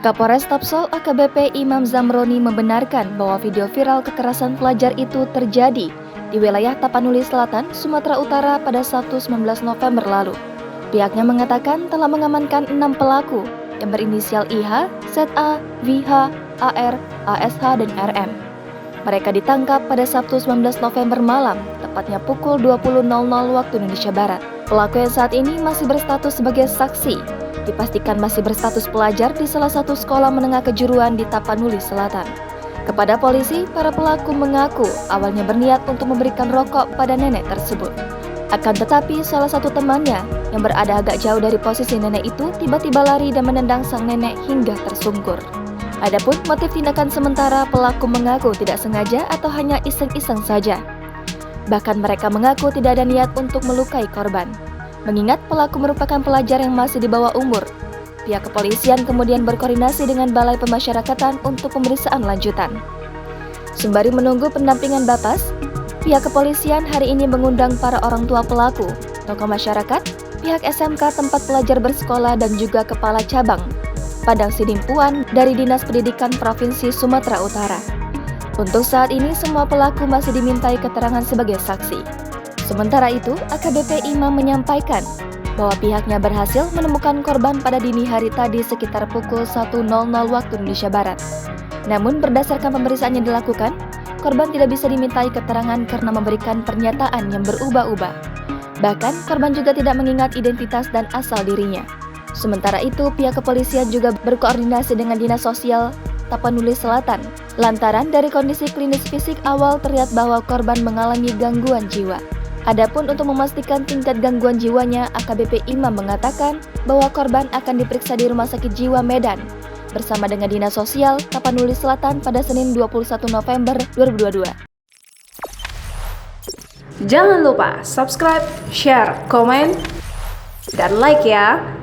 Kapolres Tapsol AKBP Imam Zamroni membenarkan bahwa video viral kekerasan pelajar itu terjadi di wilayah Tapanuli Selatan, Sumatera Utara pada Sabtu 19 November lalu. Pihaknya mengatakan telah mengamankan 6 pelaku yang berinisial IH, ZA, VH, AR, ASH, dan RM. Mereka ditangkap pada Sabtu 19 November malam, tepatnya pukul 20.00 waktu Indonesia Barat. Pelaku yang saat ini masih berstatus sebagai saksi dipastikan masih berstatus pelajar di salah satu sekolah menengah kejuruan di Tapanuli Selatan. Kepada polisi, para pelaku mengaku awalnya berniat untuk memberikan rokok pada nenek tersebut. Akan tetapi, salah satu temannya yang berada agak jauh dari posisi nenek itu tiba-tiba lari dan menendang sang nenek hingga tersungkur. Adapun motif tindakan sementara, pelaku mengaku tidak sengaja atau hanya iseng-iseng saja. Bahkan mereka mengaku tidak ada niat untuk melukai korban. Mengingat pelaku merupakan pelajar yang masih di bawah umur, pihak kepolisian kemudian berkoordinasi dengan Balai Pemasyarakatan untuk pemeriksaan lanjutan. Sembari menunggu pendampingan batas, pihak kepolisian hari ini mengundang para orang tua pelaku, tokoh masyarakat, pihak SMK tempat pelajar bersekolah dan juga kepala cabang Padang Sidimpuan dari Dinas Pendidikan Provinsi Sumatera Utara. Untuk saat ini semua pelaku masih dimintai keterangan sebagai saksi. Sementara itu, AKBP Imam menyampaikan bahwa pihaknya berhasil menemukan korban pada dini hari tadi sekitar pukul 1.00 waktu Indonesia Barat. Namun berdasarkan pemeriksaan yang dilakukan, korban tidak bisa dimintai keterangan karena memberikan pernyataan yang berubah-ubah. Bahkan, korban juga tidak mengingat identitas dan asal dirinya. Sementara itu, pihak kepolisian juga berkoordinasi dengan Dinas Sosial Tapanuli Selatan. Lantaran dari kondisi klinis fisik awal terlihat bahwa korban mengalami gangguan jiwa. Adapun untuk memastikan tingkat gangguan jiwanya, AKBP Imam mengatakan bahwa korban akan diperiksa di Rumah Sakit Jiwa Medan bersama dengan Dinas Sosial Tapanuli Selatan pada Senin 21 November 2022. Jangan lupa subscribe, share, komen, dan like ya!